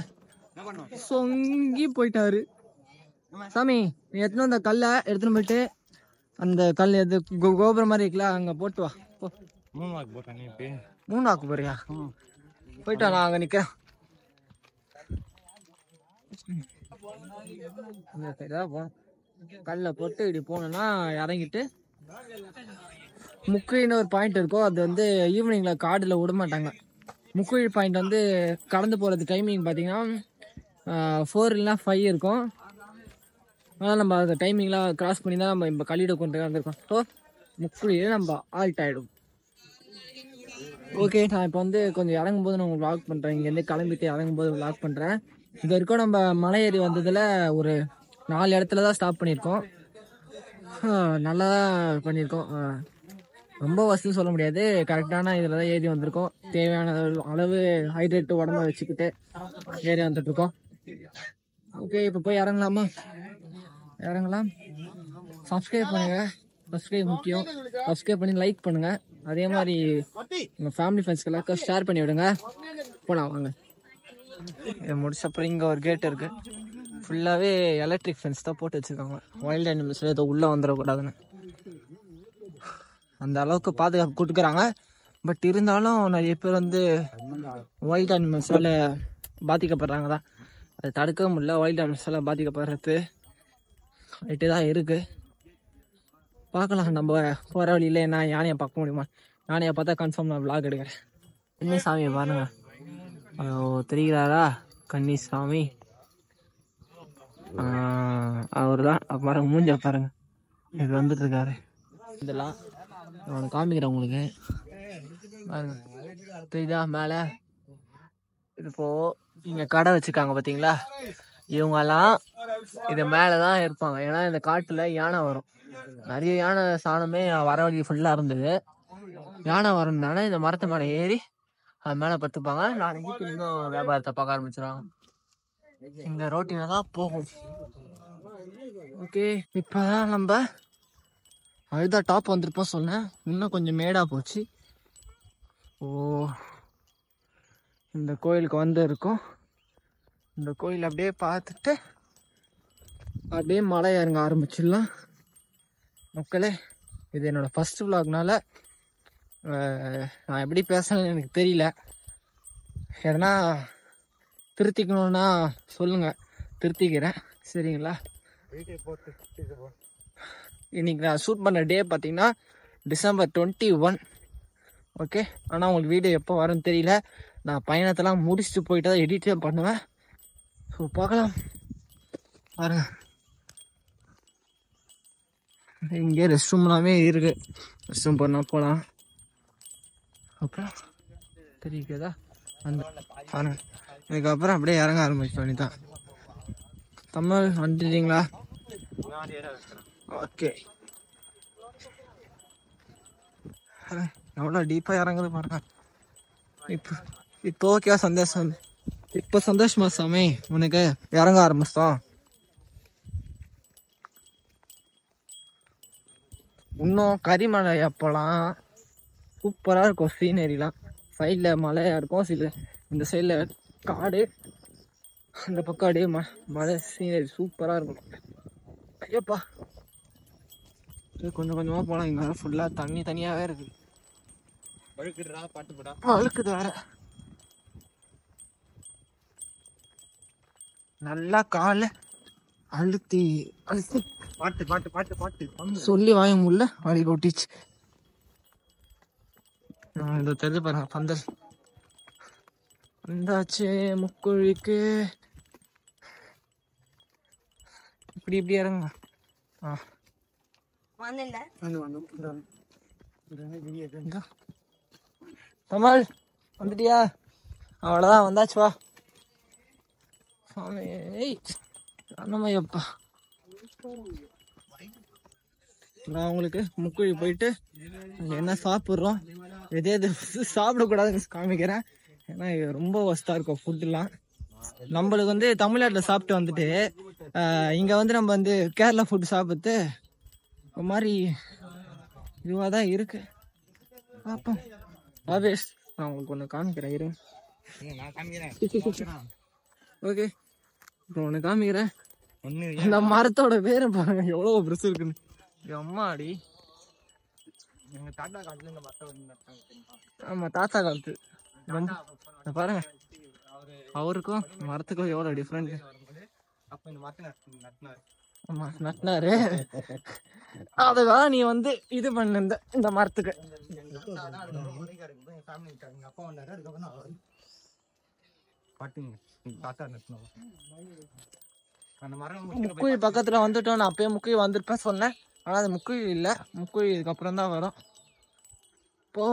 சொங்கி போயிட்டாரு. சாமி நீ எத்தனை அந்த கல்லை எடுத்துன்னு போயிட்டு அந்த கல் எது கோபுரம் மாதிரி இருக்குல்ல அங்க போட்டு வா. மூணாக்கு போறியா? போயிட்டு வா, நான் அங்க நிக்கிறேன். கல்ல போட்டு இப்படி போனோம்னா இறங்கிட்டு முக்குழின்னு ஒரு பாயிண்ட் இருக்கும். அது வந்து ஈவினிங்ல காடுல விட மாட்டாங்க. முக்குழி பாயிண்ட் வந்து கடந்து போறது டைமிங் பார்த்தீங்கன்னா 4 இல்லைனா 5 இருக்கும். அதனால் நம்ம அந்த டைமிங்லாம் கிராஸ் பண்ணி தான் நம்ம இப்போ கல்லிட கொண்டு வந்திருக்கோம். ஸோ முக்குழியில் நம்ம ஆல்ட் ஆகிடும். ஓகே, நான் இப்போ வந்து கொஞ்சம் இறங்கும்போது நான் உங்களுக்கு விளாக் பண்ணுறேன். இங்கேருந்து கிளம்பிட்டு இறங்கும்போது விளாக் பண்ணுறேன். இது வரைக்கும் நம்ம மலை ஏறி வந்ததில் ஒரு 4 இடத்துல தான் ஸ்டாப் பண்ணியிருக்கோம். நல்லா தான் பண்ணியிருக்கோம். ரொம்ப வசதி சொல்ல முடியாது, கரெக்டான இதில் தான் ஏறி வந்திருக்கோம். தேவையான அளவு ஹைட்ரேட்டு உடம்ப வச்சுக்கிட்டு ஏறி வந்துட்டுருக்கோம். ஓகே, இப்போ போய் இறங்கலாமா? இறங்கலாம். சப்ஸ்கிரைப் பண்ணுங்கள், சப்ஸ்கிரைப் முக்கியம். சப்ஸ்கிரைப் பண்ணி லைக் பண்ணுங்கள். அதே மாதிரி உங்கள் ஃபேமிலி ஃப்ரெண்ட்ஸ்க்கு எல்லாருக்கும் ஷேர் பண்ணி விடுங்க. போகலாம் வாங்க. முடிச்ச அப்புறம் இங்கே ஒரு கேட் இருக்குது. ஃபுல்லாகவே எலக்ட்ரிக் ஃபென்ஸ் தான் போட்டு வச்சுருக்காங்க. வைல்ட் அனிமல்ஸில் ஏதோ உள்ளே வந்துடக்கூடாதுன்னு அந்த அளவுக்கு பாதுகாப்பு கொடுக்குறாங்க. பட் இருந்தாலும் நிறைய பேர் வந்து வைல்ட் அனிமல்ஸால் பாதிக்கப்படுறாங்க தான். அதை தடுக்க முடியல. வைல்ட் அனிமல்ஸால் பாதிக்கப்படுறது ரைட்டு தான் இருக்குது. பார்க்கலாம், நம்ம போகிற வழியில் என்ன யானையை பார்க்க முடியுமா? யானையை பார்த்தா கன்ஃபார்ம் நான் விளாக் எடுக்கிறேன். கன்னிசாமியை பாருங்க, தெரிகிறாரா? கன்னிசாமி அவர் தான். பாருங்க மூஞ்ச பாருங்க, இது வந்துட்டு இருக்காரு. இதெல்லாம் நான் காமிக்கிறேன் உங்களுக்கு. பாருங்க தெரியுதா மேலே? இப்போ இங்கே கடை வச்சுருக்காங்க பார்த்தீங்களா? இவங்கெல்லாம் இது மேலே தான் இருப்பாங்க. ஏன்னா இந்த காட்டில் யானை வரும். நிறைய யானை சாணமே வர வழி ஃபுல்லாக இருந்தது. யானை வரணுனால இந்த மரத்து மேலே ஏறி அது மேலே படுத்துப்பாங்க. நாளைக்கு இன்னும் வியாபாரத்தை பார்க்க ஆரம்பிச்சிடுவாங்க. இந்த ரோட்டில தான் போகும். ஓகே, இப்போதான் நம்ம அழுதா டாப் வந்திருப்போம் சொன்னேன். இன்னும் கொஞ்சம் மேடாக போச்சு. ஓ, இந்த கோயிலுக்கு வந்து இருக்கோம். இந்த கோயில் அப்படியே பார்த்துட்டு அப்படியே மலை இறங்க ஆரம்பிச்சிடலாம். மக்களே, இது என்னோடய ஃபஸ்ட் விலாக்னால நான் எப்படி பேசணும்னு எனக்கு தெரியல. எதனா திருத்திக்கணுன்னா சொல்லுங்கள், திருத்திக்கிறேன். சரிங்களா? இன்னைக்கு நான் ஷூட் பண்ண டே பார்த்தீங்கன்னா December 21. ஓகே, ஆனால் உங்களுக்கு வீடியோ எப்போ வரும்னு தெரியல. நான் பயணத்தெல்லாம் முடிச்சுட்டு போயிட்டு தான் எடிட்டே பண்ணுவேன். ஸோ பார்க்கலாம். பாருங்க, இங்கே ரெஸ்ட் ரூம்லாமே இருக்குது. ரெஸ்ட் ரூம் போனால் போகலாம். அப்புறம் தெரியுதா அந்த பாருங்க. இதுக்கப்புறம் அப்படியே இறங்க ஆரம்பிச்சு வேண்டிதான். தமிழ் வந்துட்டீங்களா? ஓகே, எவ்வளோ டீப்பாக இறங்குது பாருங்க. இப்போ ஓகே சந்தோஷம். இப்போ சந்தோஷமா சாமி உனக்கு இறங்க ஆரம்பிச்சோம். இன்னும் கரிமலை அப்போலாம் சூப்பராக இருக்கும். சீனரிலாம் சைடில் மலையாக இருக்கும். இந்த சைடில் காடு, அந்த பக்கம் அப்படியே மலை சீனரி சூப்பராக இருக்கும். ஐயப்பா, கொஞ்சம் கொஞ்சமாக போகலாம். இங்கே ஃபுல்லாக தனியாகவே இருக்குது. அழுக்குது வேற. நல்லா காலை அழுத்தி பாட்டு பாட்டு பாட்டு பாட்டு சொல்லி வாங்க முடியல, வழி கொட்டிச்சு. இதை தெரிஞ்சு பாருங்க, பந்தல் வந்தாச்சு முக்குழிக்கு. இப்படி இப்படி இறங்க. தமிழ் வந்துட்டியா? அவ்வளோதான், வந்தாச்சு வா. அண்ணமையப்பா, நான் உங்களுக்கு முக்குழி போயிட்டு என்ன சாப்பிட்றோம், எதே சாப்பிடக்கூடாதுன்னு காமிக்கிறேன். ஏன்னா ரொம்ப ஒஸ்ட்டாக இருக்கும் ஃபுட்டுலாம். நம்மளுக்கு வந்து தமிழ்நாட்டில் சாப்பிட்டு வந்துட்டு இங்கே வந்து நம்ம வந்து கேரளா ஃபுட்டு சாப்பிட்டு ஒரு மாதிரி இதுவாக தான் இருக்கு. பார்ப்போம். ஆவேஷ், நான் உங்களுக்கு ஒன்று காமிக்கிறேன். இரு, ஓகே, இப்போ ஒன்று காமிக்கிறேன். இந்த மரத்தோட பேரை பாருங்க, எவ்வளோ பெருசு இருக்குன்னு. அம்மாடி, எங்க தாத்தா காலத்துல இந்த மரத்தை வந்து நட்டாங்க. ஆமாம், தாத்தா காலத்து. ரொம்ப பாருங்க, அவருக்கும் மரத்துக்கும் எவ்வளோ டிஃப்ரெண்ட். அப்ப இந்த மரத்தை நட்டினாரு. ஆமா, நட்டினாரு. அதுதான் நீ வந்து இது பண்ண இந்த மரத்துக்கு. எங்க அப்பா வந்தாரு, அதுக்கப்புறம் பாட்டுங்க தாத்தா நட்டினோம் அந்த மரம். முக்குழி பக்கத்துல வந்துட்டோம். நான் அப்பயே முக்குழி வந்திருப்பேன் சொன்னேன், ஆனால் அது முக்குழி இல்லை. முக்குழி இதுக்கப்புறம் தான் வரும். இப்போ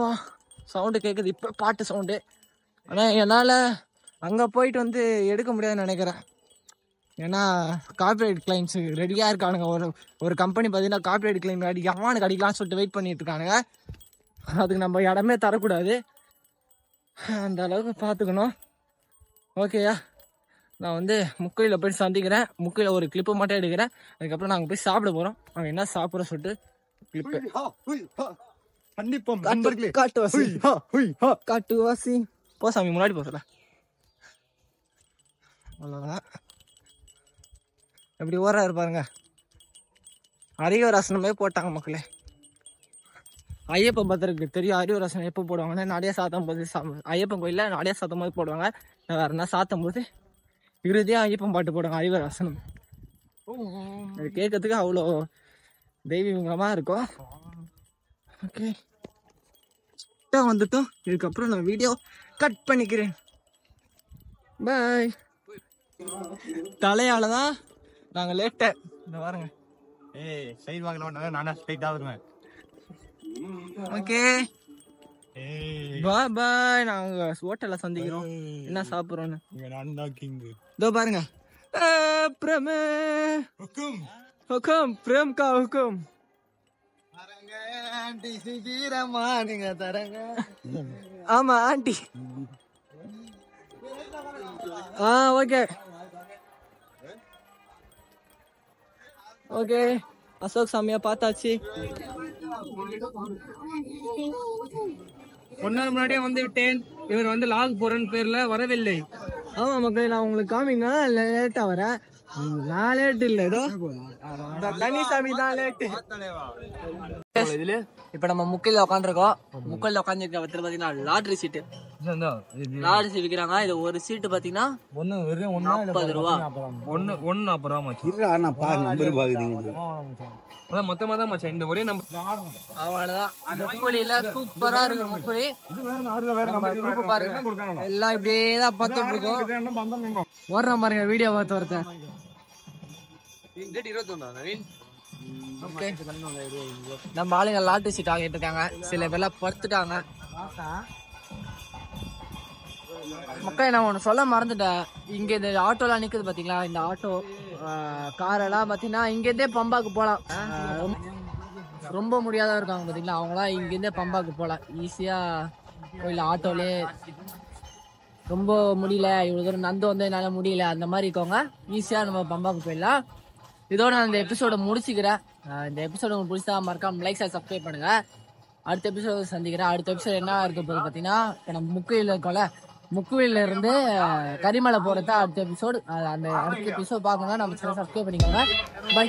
சவுண்டு கேட்குது, இப்போ பாட்டு சவுண்டு. ஆனால் என்னால் அங்கே போயிட்டு வந்து எடுக்க முடியாதுன்னு நினைக்கிறேன். ஏன்னா கார்பரேட் கிளைம்ஸ் ரெடியாக இருக்கானுங்க. ஒரு கம்பெனி பார்த்தீங்கன்னா கார்பரேட் கிளைம் அவனுக்கு அடிக்கலாம்னு சொல்லிட்டு வெயிட் பண்ணிட்டு இருக்கானுங்க. அதுக்கு நம்ம இடமே தரக்கூடாது, அந்த அளவுக்கு பார்த்துக்கணும். ஓகேயா, நான் வந்து முக்கையில் போய் சந்திக்கிறேன். முக்கையில் ஒரு கிளிப்பு மட்டும் எடுக்கிறேன். அதுக்கப்புறம் நாங்கள் போய் சாப்பிட போகிறோம். அவன் என்ன சாப்பிட்ற சொல்லிட்டு கிளிப்பு. காட்டுவாசி போ சாமி, முன்னாடி போகல. அவ்வளோதான். எப்படி ஓரா இருப்பாருங்க. அரியோராசனமே போட்டாங்க மக்களே. ஐயப்பன் பத்திரக்கு தெரியும் அரியோராசனம் எப்போ போடுவாங்கன்னா நடைய சாத்தும் போது. ஐயப்பன் கோயிலில் நடைய சாத்தும் போது போடுவாங்க. வேற என்ன சாத்தும் போது இறுதியாக ஐயப்பன் பாட்டு போடுவாங்க, அரியோராசனம். அது கேட்கறதுக்கு அவ்வளோ தெய்வீகமாக இருக்கும். ஓகே, வந்துட்டோம். இதுக்கப்புறம் நான் வீடியோ கட் பண்ணிக்கிறேன். பாய். தலையால தான் நாங்கள் லேட்டை இந்த பாருங்க. சைடு வாங்கலாம், நானா ஸ்ட்ரைட்டாக வருவேன். ஓகே பாய் பாய். நாங்க ஹோட்டல்ல சந்திக்கிறோம், என்ன சாப்பிடுறோன்னு. இதோ பாருங்க, பிரமே ஹுக்கும் பிரேம் கா ஹுக்கும். ஆண்டி சீக்கிரமா நீங்க தரங்க. ஆமா ஆண்டி. Okay okay. அசோக் சாமியா பார்த்தாச்சு. 1 நாள் முன்னாடியே வந்து விட்டேன். இவர் வந்து லாக் போறேன்னு பேர்ல வரவில்லை. ஆமா மக்களே, நான் உங்களுக்கு காமிங்க, லேட்டா வரேன். நான் லேட் இல்ல, ஏதோ தனிசாமி தான் லேட்டு. இப்ப நம்ம முக்கையில உட்காந்துருக்கோம். முக்கையில உட்காந்துருக்க பாத்தீங்கன்னா லாட்ரி சீட்டு விக்கிறாங்க. இது ஒரு சீட்டு பாத்தீங்கன்னா 40 ரூபா. மொத்தமா தான் மச்சான். இந்த ஒரே நம்ம அவ்வளவுதான். முக்குழியில சூப்பரா இருக்கு முக்குழி. எல்லாம் இப்படியேதான் பார்த்துட்டு இருக்கோம். ஓடுற பாருங்க வீடியோ பார்த்து ஒருத்தன். நம்ம ஆளுங்க லாட்டரி சீட் வாங்கிட்டு இருக்காங்க. சில பேர்லாம் படுத்துட்டாங்க. மக்கள் நான் ஒன்று சொல்ல மறந்துட்டேன். இங்க இந்த ஆட்டோலாம் நிக்குது பாத்தீங்களா, இந்த ஆட்டோ காரெல்லாம் பாத்தீங்கன்னா இங்கேருந்தே பம்பாக்கு போகலாம். ரொம்ப முடியாத இருக்காங்க பாத்தீங்களா, அவங்களாம் இங்கேருந்தே பம்பாக்கு போகலாம் ஈஸியா. கோயில் ஆட்டோலே ரொம்ப முடியல, இவ்வளவு தூரம் நடந்து வந்து என்னால முடியல, அந்த மாதிரி இருக்கவங்க ஈஸியா நம்ம பம்பாக்கு போயிடலாம். இதோட நான் இந்த எபிசோட முடிச்சுக்கிறேன். இந்த எபிசோட உங்களுக்கு பிடிச்சா மறக்காம லைக் சப்ஸ்கிரைப் பண்ணுங்க. அடுத்த எபிசோட சந்திக்கிறேன். அடுத்த எபிசோட் என்ன இருக்க போது பாத்தீங்கன்னா, நம்ம முக்குவில இருக்கோம்ல, முக்குவில இருந்து கரிமலை போறதா அடுத்த எபிசோடு. அந்த அடுத்த எபிசோட் பார்க்கணும்னா நம்ம சேனல் சப்ஸ்கிரைப் பண்ணிக்கோங்க. பை.